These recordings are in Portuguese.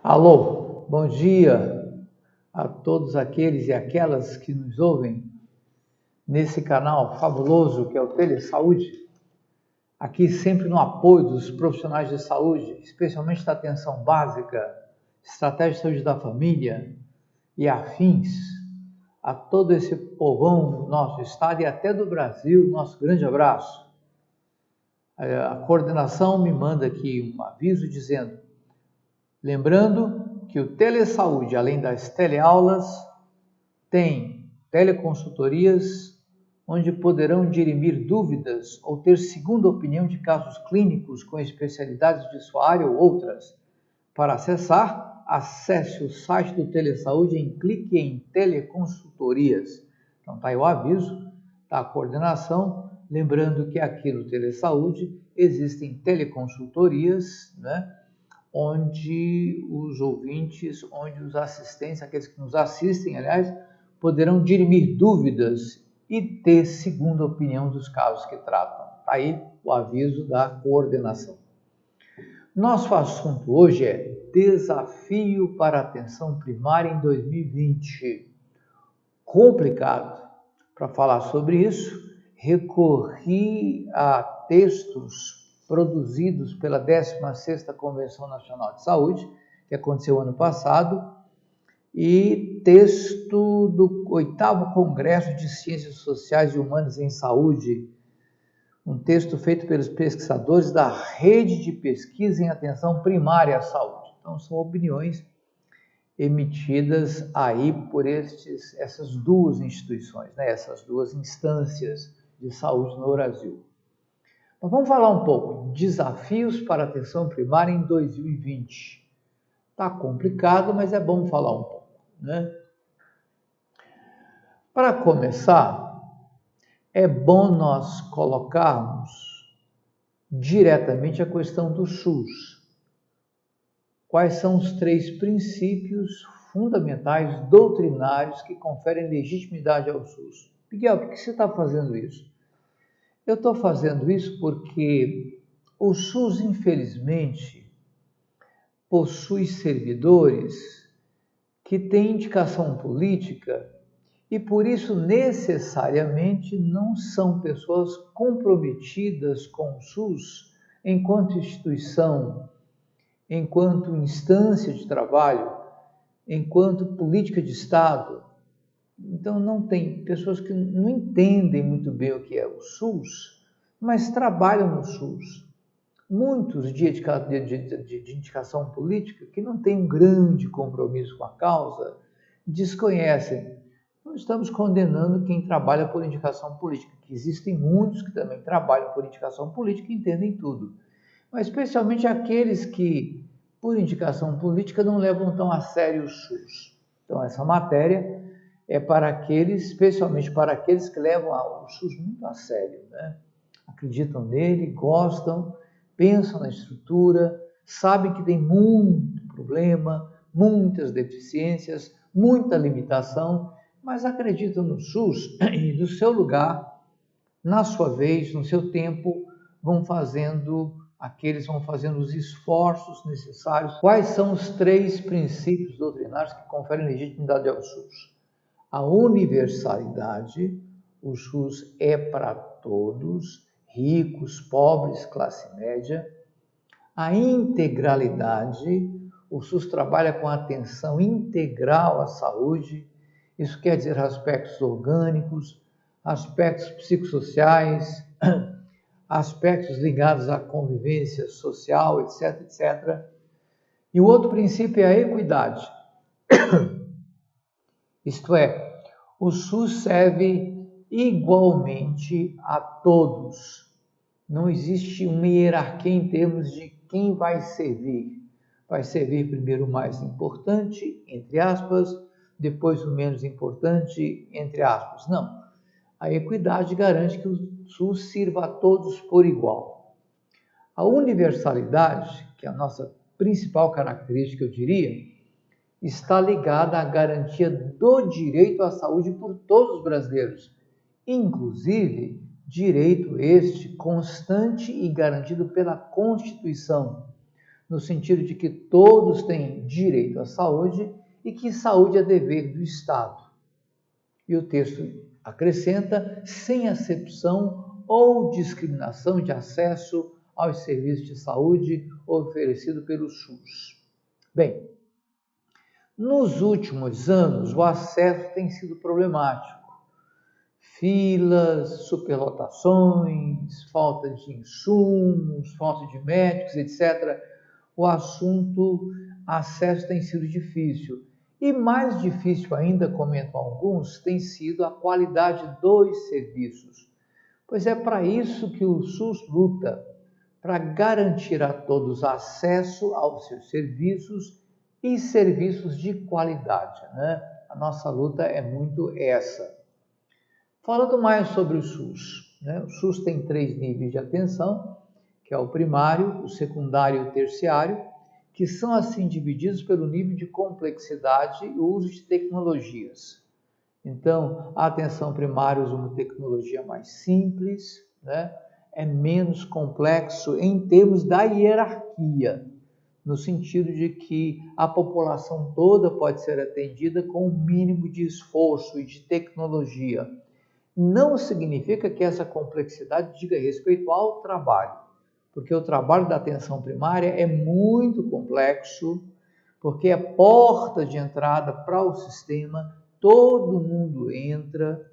Alô, bom dia a todos aqueles e aquelas que nos ouvem nesse canal fabuloso que é o Telesaúde, aqui sempre no apoio dos profissionais de saúde, especialmente da atenção básica, estratégia de saúde da família e afins, a todo esse povão do nosso estado e até do Brasil, nosso grande abraço. A coordenação me manda aqui um aviso dizendo, lembrando que o Telesaúde, além das teleaulas, tem teleconsultorias, onde poderão dirimir dúvidas ou ter segunda opinião de casos clínicos com especialidades de sua área ou outras. Para acessar, acesse o site do Telesaúde e clique em teleconsultorias. Então está aí o aviso, está a coordenação, lembrando que aqui no Telesaúde existem teleconsultorias, né? Onde os ouvintes, onde os assistentes, aqueles que nos assistem, aliás, poderão dirimir dúvidas e ter segunda opinião dos casos que tratam. Está aí o aviso da coordenação. Nosso assunto hoje é desafio para a atenção primária em 2020. Complicado. Para falar sobre isso, recorri a textos produzidos pela 16ª Convenção Nacional de Saúde, que aconteceu ano passado, e texto do 8º Congresso de Ciências Sociais e Humanas em Saúde, um texto feito pelos pesquisadores da Rede de Pesquisa em Atenção Primária à Saúde. Então, são opiniões emitidas aí por essas duas instituições, né? Essas duas instâncias de saúde no Brasil. Mas vamos falar um pouco de desafios para a atenção primária em 2020. Está complicado, mas é bom falar um pouco, né? Para começar, é bom nós colocarmos diretamente a questão do SUS. Quais são os 3 princípios fundamentais doutrinários que conferem legitimidade ao SUS? Miguel, por que você está fazendo isso? Eu estou fazendo isso porque o SUS, infelizmente, possui servidores que têm indicação política e, por isso, necessariamente não são pessoas comprometidas com o SUS enquanto instituição, enquanto instância de trabalho, enquanto política de Estado. Então, não tem pessoas que não entendem muito bem o que é o SUS, mas trabalham no SUS. Muitos de indicação política que não têm um grande compromisso com a causa, desconhecem. Não estamos condenando quem trabalha por indicação política, que existem muitos que também trabalham por indicação política e entendem tudo. Mas especialmente aqueles que, por indicação política, não levam tão a sério o SUS. Então, essa matéria é para aqueles, especialmente para aqueles que levam o SUS muito a sério, né? Acreditam nele, gostam, pensam na estrutura, sabem que tem muito problema, muitas deficiências, muita limitação, mas acreditam no SUS e do seu lugar, na sua vez, no seu tempo, vão fazendo os esforços necessários. Quais são os 3 princípios doutrinários que conferem legitimidade ao SUS? A universalidade, o SUS é para todos, ricos, pobres, classe média. A integralidade, o SUS trabalha com atenção integral à saúde, isso quer dizer aspectos orgânicos, aspectos psicossociais, aspectos ligados à convivência social, etc, etc. E o outro princípio é a equidade. Isto é, o SUS serve igualmente a todos. Não existe uma hierarquia em termos de quem vai servir. Vai servir primeiro o mais importante, entre aspas, depois o menos importante, entre aspas. Não. A equidade garante que o SUS sirva a todos por igual. A universalidade, que é a nossa principal característica, eu diria, está ligada à garantia do direito à saúde por todos os brasileiros, inclusive direito este constante e garantido pela Constituição. no sentido de que todos têm direito à saúde e que saúde é dever do Estado. E o texto acrescenta, sem acepção ou discriminação de acesso aos serviços de saúde oferecidos pelo SUS. Bem, nos últimos anos, o acesso tem sido problemático. Filas, superlotações, falta de insumos, falta de médicos, etc. O assunto acesso tem sido difícil. E mais difícil ainda, comentam alguns, tem sido a qualidade dos serviços. Pois é para isso que o SUS luta, para garantir a todos acesso aos seus serviços e serviços de qualidade, né? A nossa luta é muito essa. Falando mais sobre o SUS, né? O SUS tem 3 níveis de atenção, que é o primário, o secundário e o terciário, que são assim divididos pelo nível de complexidade e o uso de tecnologias. Então, a atenção primária usa uma tecnologia mais simples, né? É menos complexo em termos da hierarquia, no sentido de que a população toda pode ser atendida com o mínimo de esforço e de tecnologia. Não significa que essa complexidade diga respeito ao trabalho, porque o trabalho da atenção primária é muito complexo, porque é porta de entrada para o sistema, todo mundo entra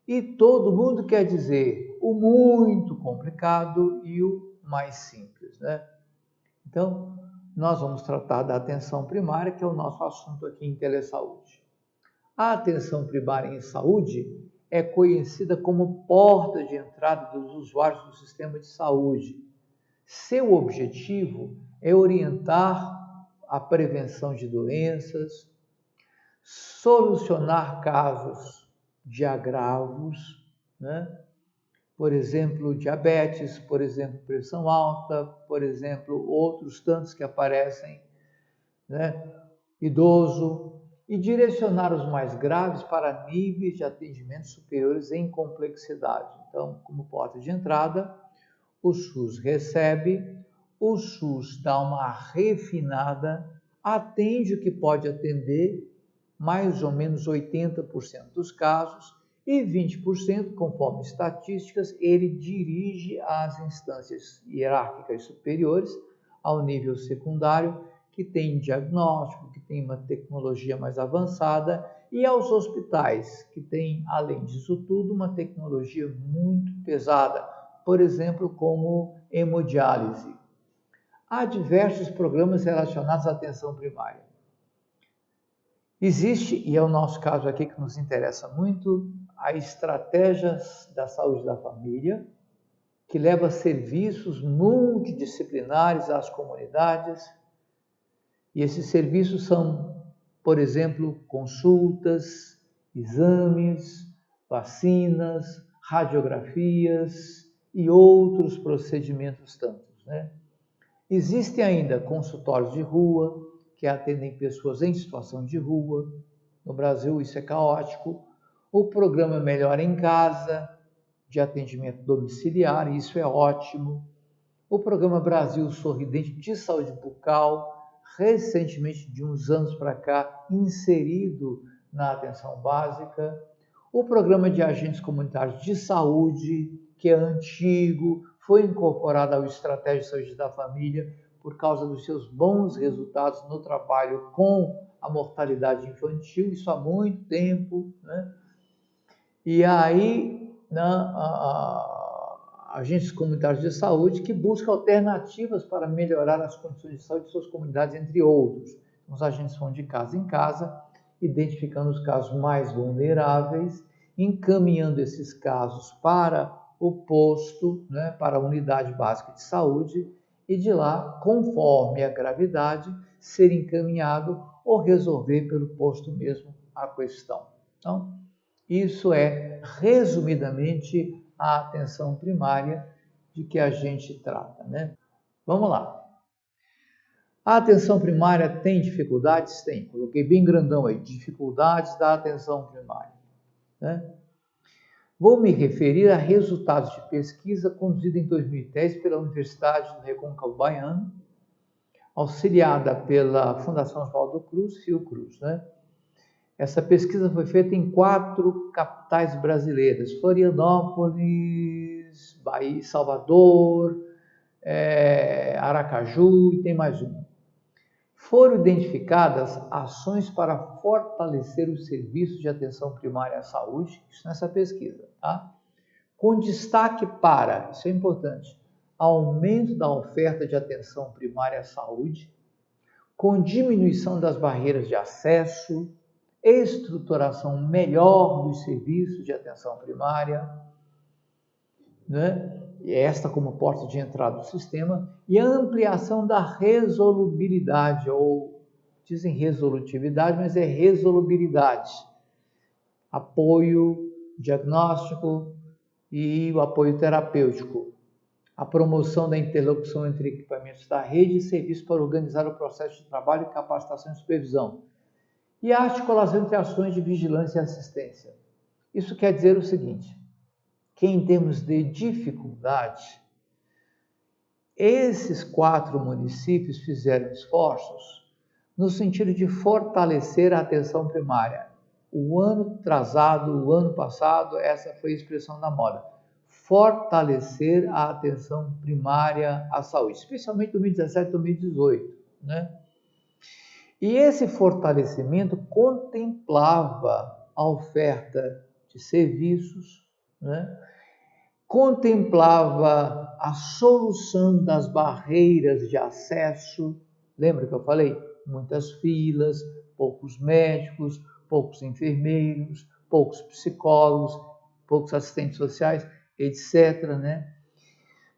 e todo mundo quer dizer o muito complicado e o mais simples, né? Então, nós vamos tratar da atenção primária, que é o nosso assunto aqui em Telesaúde. A atenção primária em saúde é conhecida como porta de entrada dos usuários do sistema de saúde. Seu objetivo é orientar a prevenção de doenças, solucionar casos de agravos, né? Por exemplo, diabetes, por exemplo, pressão alta, por exemplo, outros tantos que aparecem, né? Idoso, e direcionar os mais graves para níveis de atendimento superiores em complexidade. Então, como porta de entrada, o SUS recebe, o SUS dá uma refinada, atende o que pode atender, mais ou menos 80% dos casos, e 20%, conforme estatísticas, ele dirige às instâncias hierárquicas superiores, ao nível secundário, que tem diagnóstico, que tem uma tecnologia mais avançada, e aos hospitais, que tem, além disso tudo, uma tecnologia muito pesada, por exemplo, como hemodiálise. Há diversos programas relacionados à atenção primária. Existe, e é o nosso caso aqui que nos interessa muito, a estratégia da saúde da família, que leva serviços multidisciplinares às comunidades. E esses serviços são, por exemplo, consultas, exames, vacinas, radiografias e outros procedimentos tantos, né? Existem ainda consultórios de rua, que atendem pessoas em situação de rua. No Brasil isso é caótico. O programa Melhor em Casa, de atendimento domiciliar, isso é ótimo. O programa Brasil Sorridente de saúde bucal, recentemente, de uns anos para cá, inserido na atenção básica. O programa de agentes comunitários de saúde, que é antigo, foi incorporado ao Estratégia de Saúde da Família por causa dos seus bons resultados no trabalho com a mortalidade infantil, isso há muito tempo, né? E aí, agentes comunitários de saúde que buscam alternativas para melhorar as condições de saúde de suas comunidades, entre outros. Os agentes vão de casa em casa, identificando os casos mais vulneráveis, encaminhando esses casos para o posto, né, para a unidade básica de saúde, e de lá, conforme a gravidade, ser encaminhado ou resolver pelo posto mesmo a questão. Então, isso é, resumidamente, a atenção primária de que a gente trata, né? Vamos lá. A atenção primária tem dificuldades? Tem. Coloquei bem grandão aí, dificuldades da atenção primária, né? Vou me referir a resultados de pesquisa conduzida em 2010 pela Universidade do Recôncavo Baiano, auxiliada pela Fundação Oswaldo Cruz, Fiocruz, né? Essa pesquisa foi feita em 4 capitais brasileiras: Florianópolis, Bahia, Salvador, Aracaju e tem mais uma. Foram identificadas ações para fortalecer os serviços de atenção primária à saúde, isso nessa pesquisa, tá? Com destaque para, isso é importante, aumento da oferta de atenção primária à saúde, com diminuição das barreiras de acesso, estruturação melhor dos serviços de atenção primária, né? Esta como porta de entrada do sistema, e a ampliação da resolubilidade, ou dizem resolutividade, mas é resolubilidade, apoio diagnóstico e o apoio terapêutico, a promoção da interlocução entre equipamentos da rede e serviços para organizar o processo de trabalho, capacitação e supervisão, e a articulação entre ações de vigilância e assistência. Isso quer dizer o seguinte, que em termos de dificuldade, esses 4 municípios fizeram esforços no sentido de fortalecer a atenção primária. O ano atrasado, o ano passado, essa foi a expressão da moda. Fortalecer a atenção primária à saúde, especialmente 2017 e 2018, né? E esse fortalecimento contemplava a oferta de serviços, né? Contemplava a solução das barreiras de acesso. Lembra que eu falei? Muitas filas, poucos médicos, poucos enfermeiros, poucos psicólogos, poucos assistentes sociais, etc., né?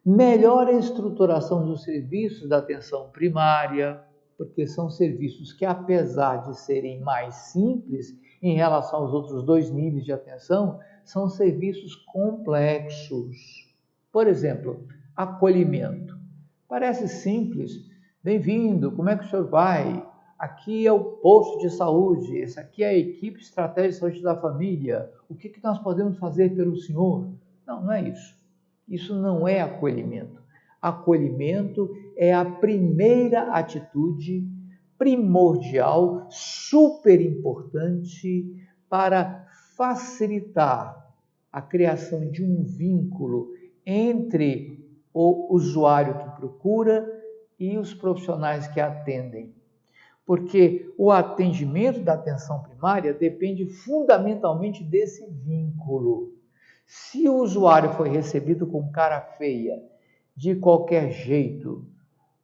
Melhor estruturação dos serviços da atenção primária, porque são serviços que, apesar de serem mais simples em relação aos outros 2 níveis de atenção, são serviços complexos. Por exemplo, acolhimento. Parece simples. Bem-vindo, como é que o senhor vai? Aqui é o posto de saúde, essa aqui é a equipe estratégica de saúde da família. O que nós podemos fazer pelo senhor? Não, não é isso. Isso não é acolhimento. Acolhimento é a primeira atitude primordial, super importante para facilitar a criação de um vínculo entre o usuário que procura e os profissionais que atendem. Porque o atendimento da atenção primária depende fundamentalmente desse vínculo. Se o usuário foi recebido com cara feia, de qualquer jeito,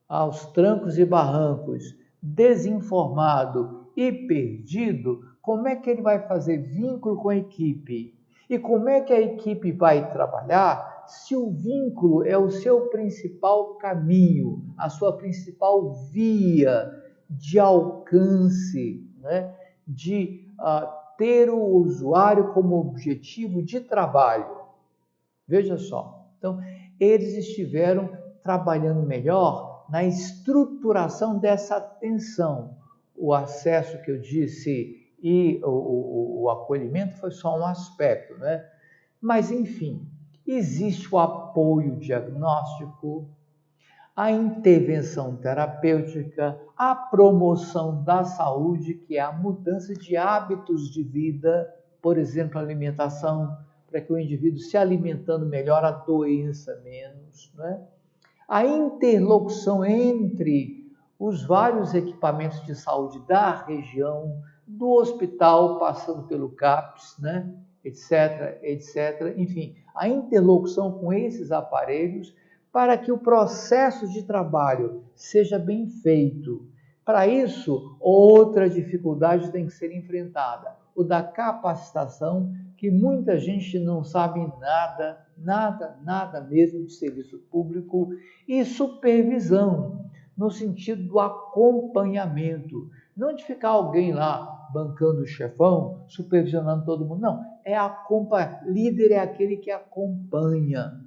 aos trancos e barrancos, desinformado e perdido, como é que ele vai fazer vínculo com a equipe? E como é que a equipe vai trabalhar se o vínculo é o seu principal caminho, a sua principal via de alcance, né? De ter o usuário como objetivo de trabalho? Veja só, então, eles estiveram trabalhando melhor na estruturação dessa atenção. O acesso que eu disse e o acolhimento foi só um aspecto, né? Mas, enfim, existe o apoio diagnóstico, a intervenção terapêutica, a promoção da saúde, que é a mudança de hábitos de vida, por exemplo, alimentação, para que o indivíduo se alimentando melhor, adoeça menos, né? A interlocução entre os vários equipamentos de saúde da região, do hospital, passando pelo CAPS, né? etc., etc. Enfim, a interlocução com esses aparelhos para que o processo de trabalho seja bem feito. Para isso, outra dificuldade tem que ser enfrentada, o da capacitação, que muita gente não sabe nada mesmo de serviço público, e supervisão, no sentido do acompanhamento, não de ficar alguém lá bancando o chefão, supervisionando todo mundo, não, líder é aquele que acompanha.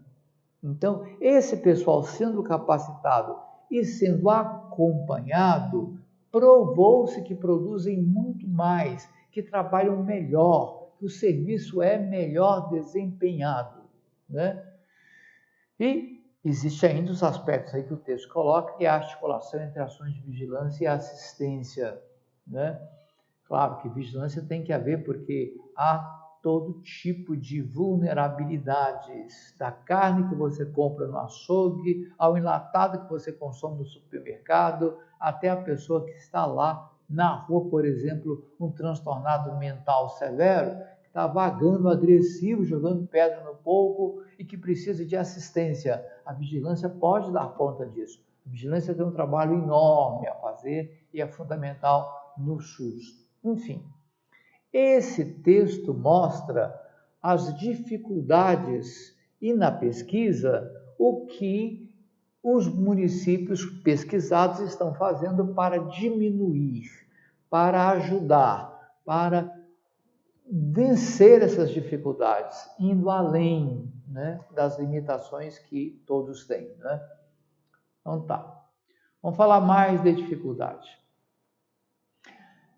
Então, esse pessoal sendo capacitado e sendo acompanhado, provou-se que produzem muito mais, que trabalham melhor, que o serviço é melhor desempenhado, né? E existe ainda os aspectos aí que o texto coloca, que é a articulação entre ações de vigilância e assistência, né? Claro que vigilância tem que haver porque há todo tipo de vulnerabilidades, da carne que você compra no açougue, ao enlatado que você consome no supermercado, até a pessoa que está lá na rua, por exemplo, um transtornado mental severo, que está vagando, agressivo, jogando pedra no povo e que precisa de assistência. A vigilância pode dar conta disso. A vigilância tem um trabalho enorme a fazer e é fundamental no SUS. Enfim, esse texto mostra as dificuldades e na pesquisa o que os municípios pesquisados estão fazendo para diminuir, para ajudar, para vencer essas dificuldades, indo além, né, das limitações que todos têm, né? Então tá, vamos falar mais de dificuldade.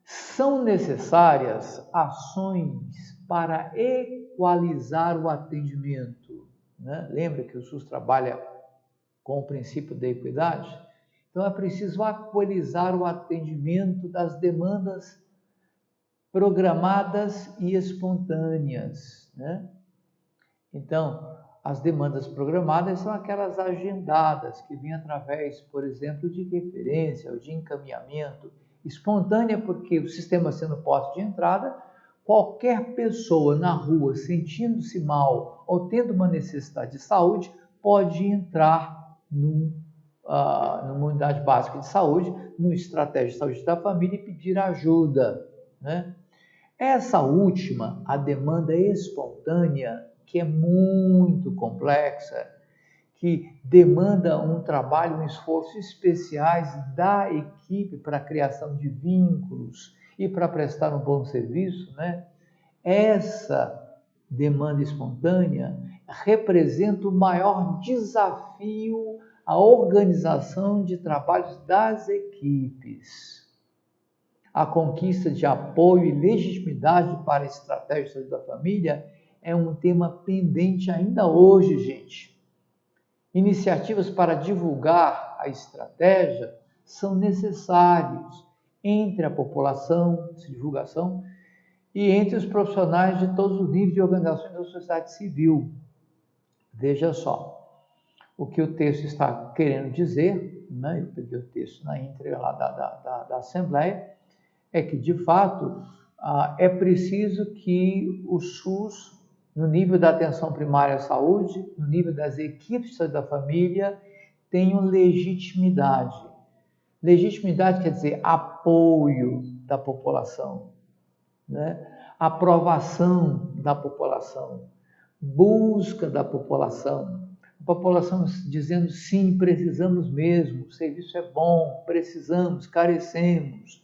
São necessárias ações para equalizar o atendimento, né? Lembra que o SUS trabalha com o princípio da equidade? Então é preciso equalizar o atendimento das demandas programadas e espontâneas, né? Então, as demandas programadas são aquelas agendadas que vêm através, por exemplo, de referência ou de encaminhamento. Espontânea porque o sistema sendo porta de entrada, qualquer pessoa na rua sentindo-se mal ou tendo uma necessidade de saúde pode entrar numa unidade básica de saúde, numa estratégia de saúde da família e pedir ajuda, né? Essa última, a demanda espontânea, que é muito complexa, que demanda um trabalho, um esforço especiais da equipe para a criação de vínculos e para prestar um bom serviço, né? Essa demanda espontânea representa o maior desafio à organização de trabalhos das equipes. A conquista de apoio e legitimidade para a estratégia da família é um tema pendente ainda hoje, gente. Iniciativas para divulgar a estratégia são necessárias entre a população, essa divulgação, e entre os profissionais de todos os níveis de organizações da sociedade civil. Veja só, o que o texto está querendo dizer, né? Eu peguei o texto na íntegra lá da Assembleia, é que, de fato, é preciso que o SUS, no nível da atenção primária à saúde, no nível das equipes de saúde da família, tenham legitimidade. Legitimidade quer dizer apoio da população, né? Aprovação da população, busca da população. A população dizendo sim, precisamos mesmo, o serviço é bom, precisamos, carecemos.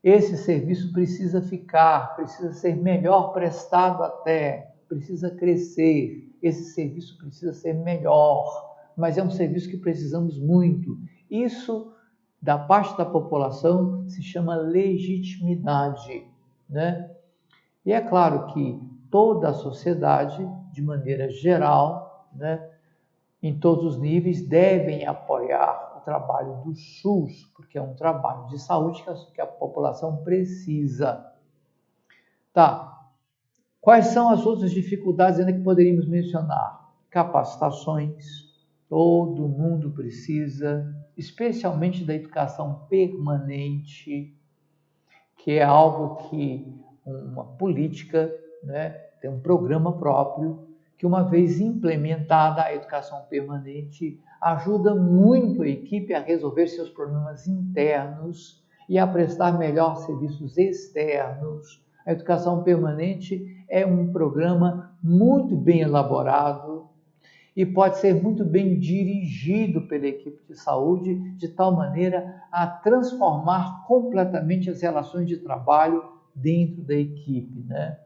Esse serviço precisa ficar, precisa ser melhor prestado até, precisa crescer, esse serviço precisa ser melhor, mas é um serviço que precisamos muito. Isso, da parte da população, se chama legitimidade, né? E é claro que toda a sociedade, de maneira geral, né, em todos os níveis, devem apoiar o trabalho do SUS, porque é um trabalho de saúde que a população precisa. Tá. Quais são as outras dificuldades ainda que poderíamos mencionar? Capacitações. Todo mundo precisa, especialmente da educação permanente, que é algo que uma política, né, tem um programa próprio, que uma vez implementada a educação permanente, ajuda muito a equipe a resolver seus problemas internos e a prestar melhor serviços externos. A educação permanente é um programa muito bem elaborado e pode ser muito bem dirigido pela equipe de saúde, de tal maneira a transformar completamente as relações de trabalho dentro da equipe, né?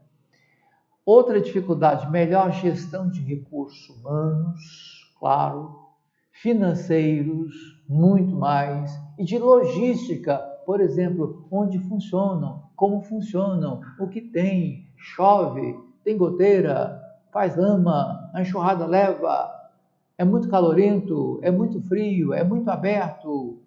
Outra dificuldade, melhor gestão de recursos humanos, claro, financeiros, muito mais, e de logística, por exemplo, onde funcionam, como funcionam, o que tem, chove, tem goteira, faz lama, a enxurrada leva, É muito calorento, é muito frio, é muito aberto,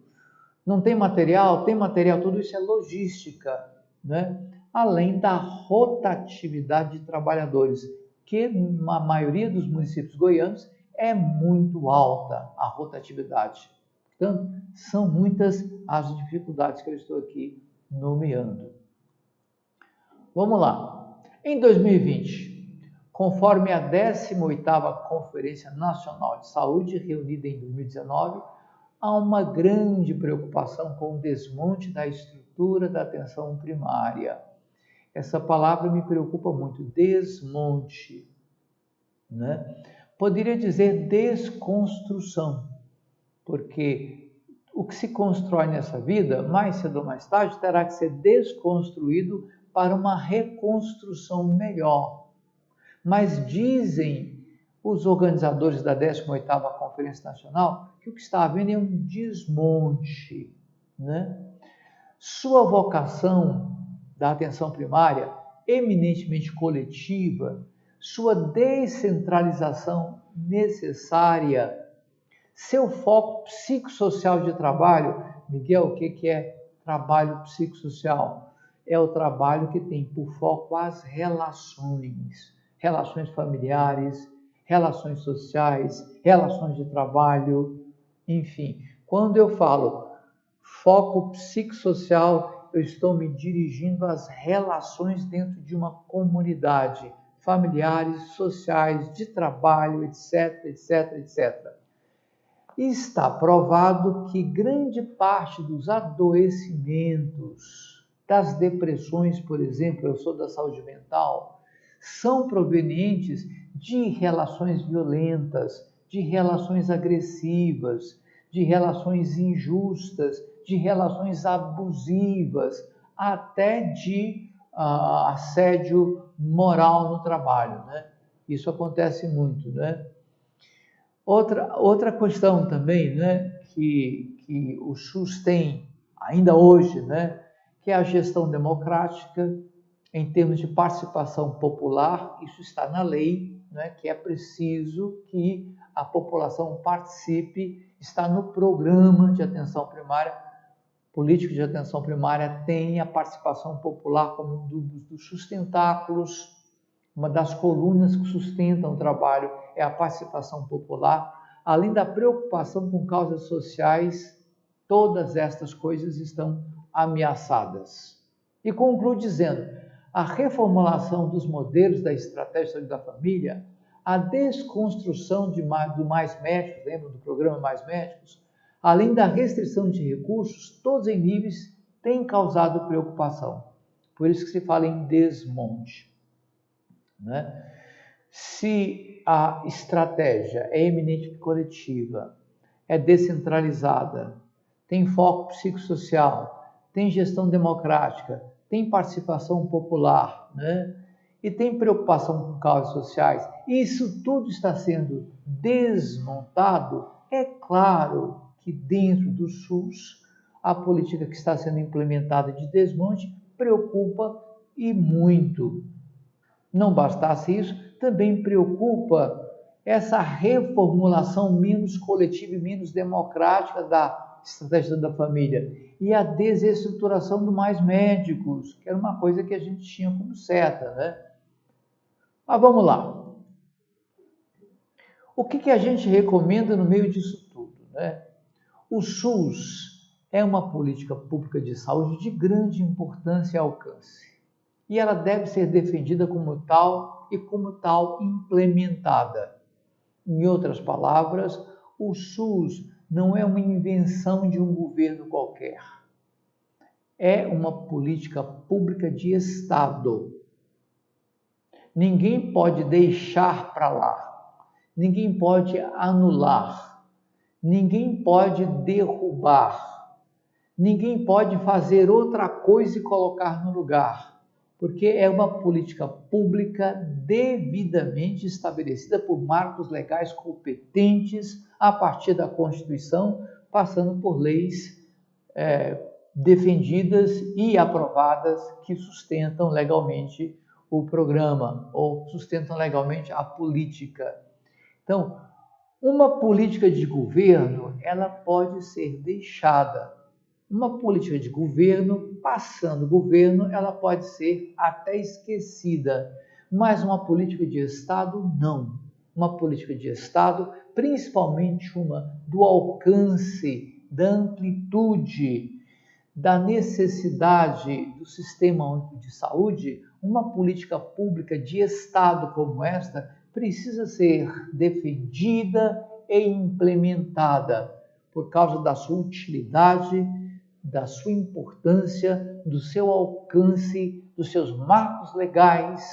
não tem material, tem material, tudo isso é logística, né? Além da rotatividade de trabalhadores, que na maioria dos municípios goianos é muito alta a rotatividade. Portanto, são muitas as dificuldades que eu estou aqui nomeando. Vamos lá. Em 2020, conforme a 18ª Conferência Nacional de Saúde, reunida em 2019, há uma grande preocupação com o desmonte da estrutura da atenção primária. Essa palavra me preocupa muito, desmonte, né? Poderia dizer desconstrução, porque o que se constrói nessa vida, mais cedo ou mais tarde, terá que ser desconstruído para uma reconstrução melhor. Mas dizem os organizadores da 18ª Conferência Nacional que o que está havendo é um desmonte, né? Sua vocação da atenção primária, eminentemente coletiva, sua descentralização necessária, seu foco psicossocial de trabalho. Miguel, o que é trabalho psicossocial? É o trabalho que tem por foco as relações, relações familiares, relações sociais, relações de trabalho, enfim. Quando eu falo foco psicossocial, eu estou me dirigindo às relações dentro de uma comunidade, familiares, sociais, de trabalho, etc, etc, etc. E está provado que grande parte dos adoecimentos, das depressões, por exemplo, eu sou da saúde mental, são provenientes de relações violentas, de relações agressivas, de relações injustas, de relações abusivas, até de assédio moral no trabalho, né? Isso acontece muito, né? Outra questão também, né, que o SUS tem ainda hoje, né, que é a gestão democrática em termos de participação popular. Isso está na lei, né, que é preciso que a população participe, está no programa de atenção primária. Político de atenção primária tem a participação popular como um dos sustentáculos. Uma das colunas que sustentam o trabalho é a participação popular. Além da preocupação com causas sociais, todas estas coisas estão ameaçadas. E concluo dizendo, a reformulação dos modelos da estratégia da família, a desconstrução do Mais Médicos, lembra do programa Mais Médicos? Além da restrição de recursos, todos em níveis, têm causado preocupação. Por isso que se fala em desmonte, né? Se a estratégia é eminentemente coletiva, é descentralizada, tem foco psicossocial, tem gestão democrática, tem participação popular, né? E tem preocupação com causas sociais, isso tudo está sendo desmontado, é claro que dentro do SUS, a política que está sendo implementada de desmonte preocupa e muito. Não bastasse isso, também preocupa essa reformulação menos coletiva e menos democrática da estratégia da família e a desestruturação do Mais Médicos, que era uma coisa que a gente tinha como certa, né? Mas vamos lá. O que a gente recomenda no meio disso tudo, né? O SUS é uma política pública de saúde de grande importância e alcance. E ela deve ser defendida como tal e como tal implementada. Em outras palavras, o SUS não é uma invenção de um governo qualquer. É uma política pública de Estado. Ninguém pode deixar para lá. Ninguém pode anular. Ninguém pode derrubar. Ninguém pode fazer outra coisa e colocar no lugar, porque é uma política pública devidamente estabelecida por marcos legais competentes a partir da Constituição, passando por leis defendidas e aprovadas que sustentam legalmente o programa ou sustentam legalmente a política. Então, Uma política de governo, ela pode ser deixada. Uma política de governo, passando o governo, ela pode ser até esquecida. Mas uma política de Estado, não. Uma política de Estado, principalmente uma do alcance, da amplitude, da necessidade do Sistema Único de Saúde, uma política pública de Estado como esta precisa ser defendida e implementada por causa da sua utilidade, da sua importância, do seu alcance, dos seus marcos legais,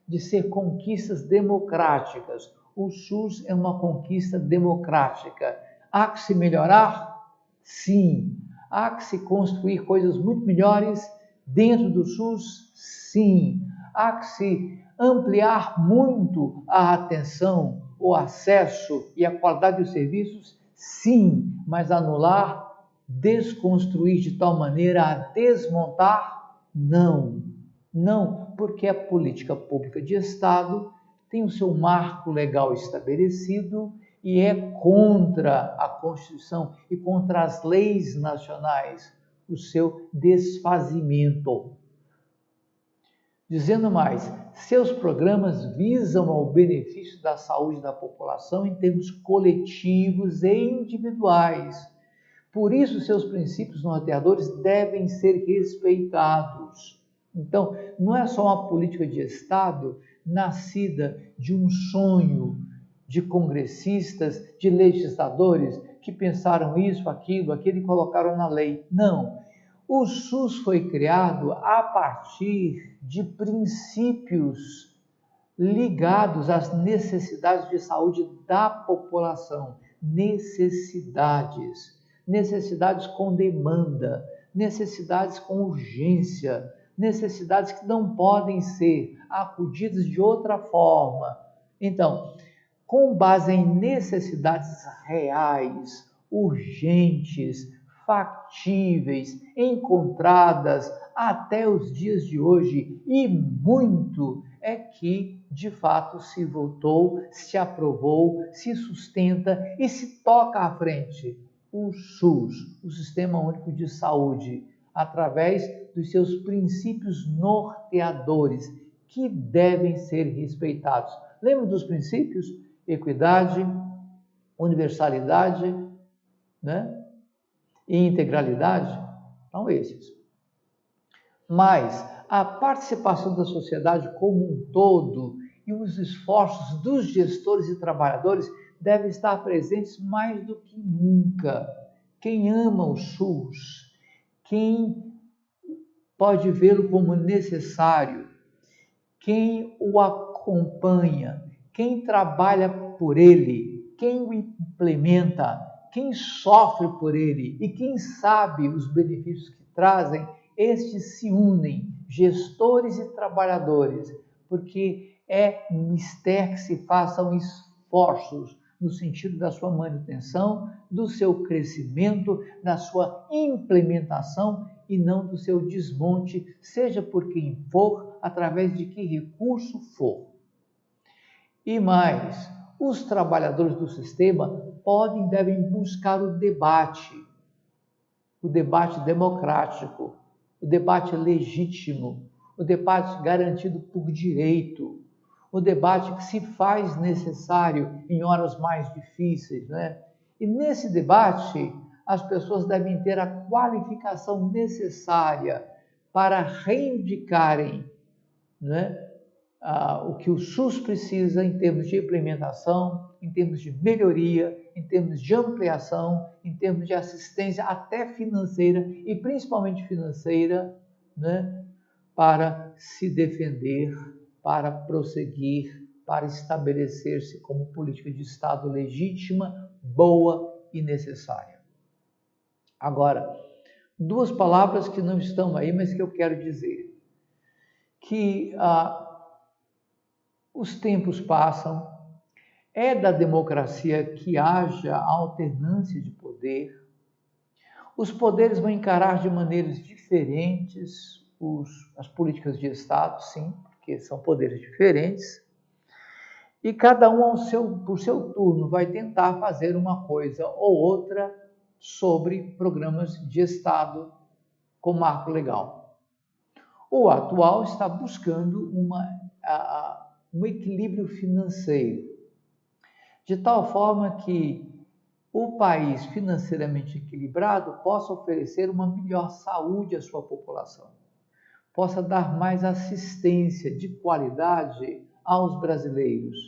de ser conquistas democráticas. O SUS é uma conquista democrática. Há que se melhorar? Sim. Há que se construir coisas muito melhores dentro do SUS? Sim. Há que se ampliar muito a atenção, o acesso e a qualidade dos serviços? Sim. Mas anular, desconstruir de tal maneira a desmontar? Não. Não, porque a política pública de Estado tem o seu marco legal estabelecido e é contra a Constituição e contra as leis nacionais o seu desfazimento. Dizendo mais, seus programas visam ao benefício da saúde da população em termos coletivos e individuais. Por isso, seus princípios norteadores devem ser respeitados. Então, não é só uma política de Estado nascida de um sonho de congressistas, de legisladores que pensaram isso, aquilo e colocaram na lei. Não. O SUS foi criado a partir de princípios ligados às necessidades de saúde da população. Necessidades com demanda, necessidades com urgência, necessidades que não podem ser acudidas de outra forma. Então, com base em necessidades reais, urgentes, factíveis, encontradas até os dias de hoje, e muito é que, de fato, se votou, se aprovou, se sustenta e se toca à frente o SUS, o Sistema Único de Saúde, através dos seus princípios norteadores, que devem ser respeitados. Lembra dos princípios? Equidade, universalidade, né? E integralidade? São esses. Mas a participação da sociedade como um todo e os esforços dos gestores e trabalhadores devem estar presentes mais do que nunca. Quem ama o SUS, quem pode vê-lo como necessário, quem o acompanha, quem trabalha por ele, quem o implementa, quem sofre por ele e quem sabe os benefícios que trazem, estes se unem, gestores e trabalhadores, porque é mister que se façam esforços no sentido da sua manutenção, do seu crescimento, da sua implementação e não do seu desmonte, seja por quem for, através de que recurso for. E mais, os trabalhadores do sistema podem e devem buscar o debate democrático, o debate legítimo, o debate garantido por direito, o debate que se faz necessário em horas mais difíceis, né? E nesse debate, as pessoas devem ter a qualificação necessária para reivindicarem, né, o que o SUS precisa em termos de implementação, em termos de melhoria, em termos de ampliação, em termos de assistência até financeira e principalmente financeira, né, para se defender, para prosseguir, para estabelecer-se como política de Estado legítima, boa e necessária. Agora, duas palavras que não estão aí, mas que eu quero dizer. Que os tempos passam, é da democracia que haja alternância de poder, os poderes vão encarar de maneiras diferentes as políticas de Estado, sim, porque são poderes diferentes, E cada um por seu turno vai tentar fazer uma coisa ou outra sobre programas de Estado com marco legal. O atual está buscando um equilíbrio financeiro, de tal forma que o país financeiramente equilibrado possa oferecer uma melhor saúde à sua população, possa dar mais assistência de qualidade aos brasileiros.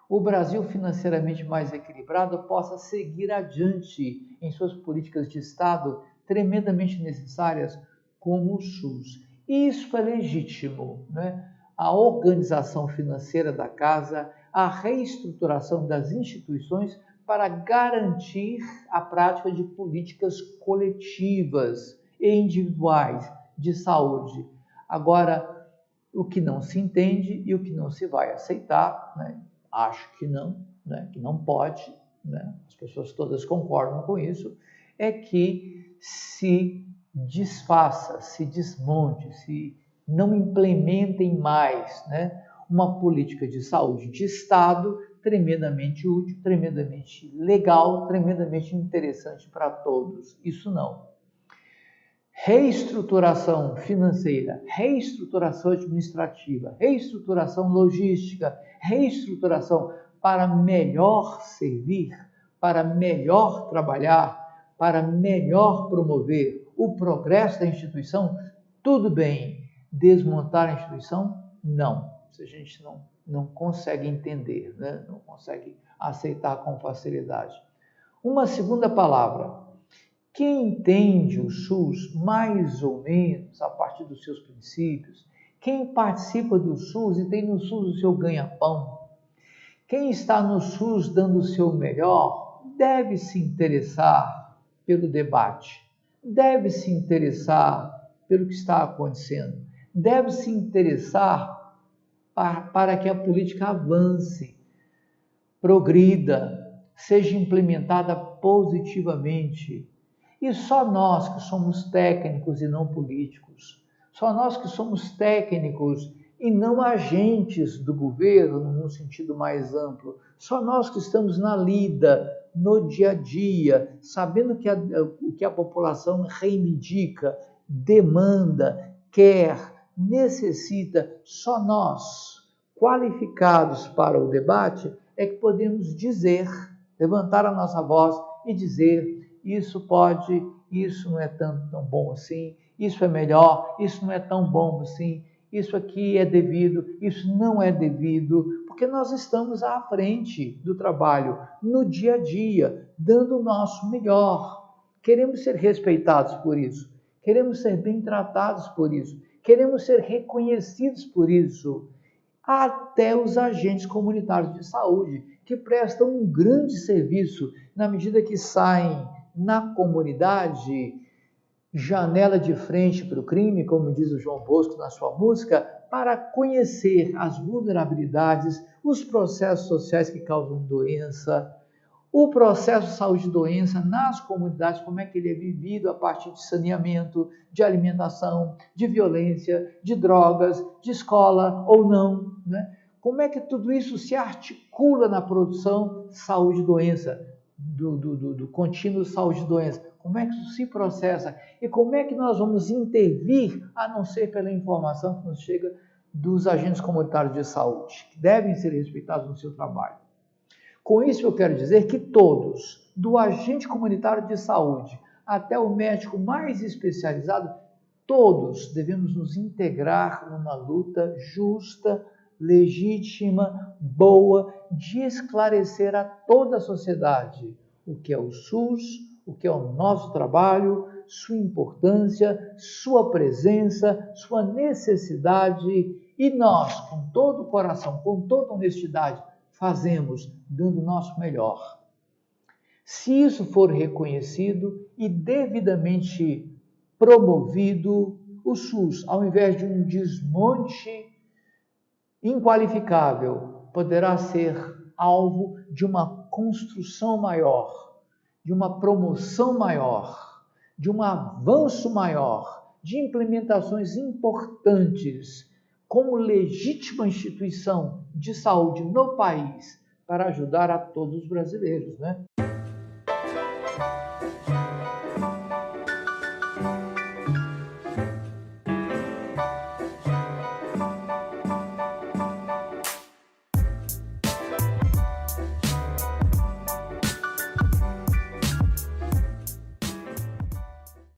O Brasil financeiramente mais equilibrado possa seguir adiante em suas políticas de Estado tremendamente necessárias, como o SUS. Isso é legítimo, né? A organização financeira da casa, a reestruturação das instituições para garantir a prática de políticas coletivas e individuais de saúde. Agora, o que não se entende e o que não se vai aceitar, né? Acho que não, né? Que não pode, né? As pessoas todas concordam com isso, é que se desfaça, se desmonte, se não implementem mais, né, uma política de saúde de Estado tremendamente útil, tremendamente legal, tremendamente interessante para todos. Isso não. Reestruturação financeira, reestruturação administrativa, reestruturação logística, reestruturação para melhor servir, para melhor trabalhar, para melhor promover o progresso da instituição, tudo bem. Desmontar a instituição, não. Se a gente não consegue entender, né? Não consegue aceitar com facilidade. Uma segunda palavra. Quem entende o SUS mais ou menos a partir dos seus princípios, quem participa do SUS e tem no SUS o seu ganha-pão, quem está no SUS dando o seu melhor, deve se interessar pelo debate, deve se interessar pelo que está acontecendo, deve se interessar para que a política avance, progrida, seja implementada positivamente. E só nós que somos técnicos e não políticos, só nós que somos técnicos e não agentes do governo, num sentido mais amplo, só nós que estamos na lida, no dia a dia, sabendo o que a população reivindica, demanda, quer, necessita, só nós, qualificados para o debate, é que podemos dizer, levantar a nossa voz e dizer: isso pode, isso não é tão bom assim, isso é melhor, isso não é tão bom assim, isso aqui é devido, isso não é devido, porque nós estamos à frente do trabalho, no dia a dia, dando o nosso melhor. Queremos ser respeitados por isso, queremos ser bem tratados por isso, queremos ser reconhecidos por isso. Até os agentes comunitários de saúde, que prestam um grande serviço na medida que saem na comunidade, janela de frente para o crime, como diz o João Bosco na sua música, para conhecer as vulnerabilidades, os processos sociais que causam doença, o processo de saúde e doença nas comunidades, como é que ele é vivido a partir de saneamento, de alimentação, de violência, de drogas, de escola ou não, né? Como é que tudo isso se articula na produção saúde e doença, do contínuo saúde e doença? Como é que isso se processa? E como é que nós vamos intervir, a não ser pela informação que nos chega dos agentes comunitários de saúde, que devem ser respeitados no seu trabalho? Com isso eu quero dizer que todos, do agente comunitário de saúde até o médico mais especializado, todos devemos nos integrar numa luta justa, legítima, boa, de esclarecer a toda a sociedade o que é o SUS, o que é o nosso trabalho, sua importância, sua presença, sua necessidade, e nós, com todo o coração, com toda honestidade, fazemos, dando o nosso melhor. Se isso for reconhecido e devidamente promovido, o SUS, ao invés de um desmonte inqualificável, poderá ser alvo de uma construção maior, de uma promoção maior, de um avanço maior, de implementações importantes, como legítima instituição de saúde no país para ajudar a todos os brasileiros, né?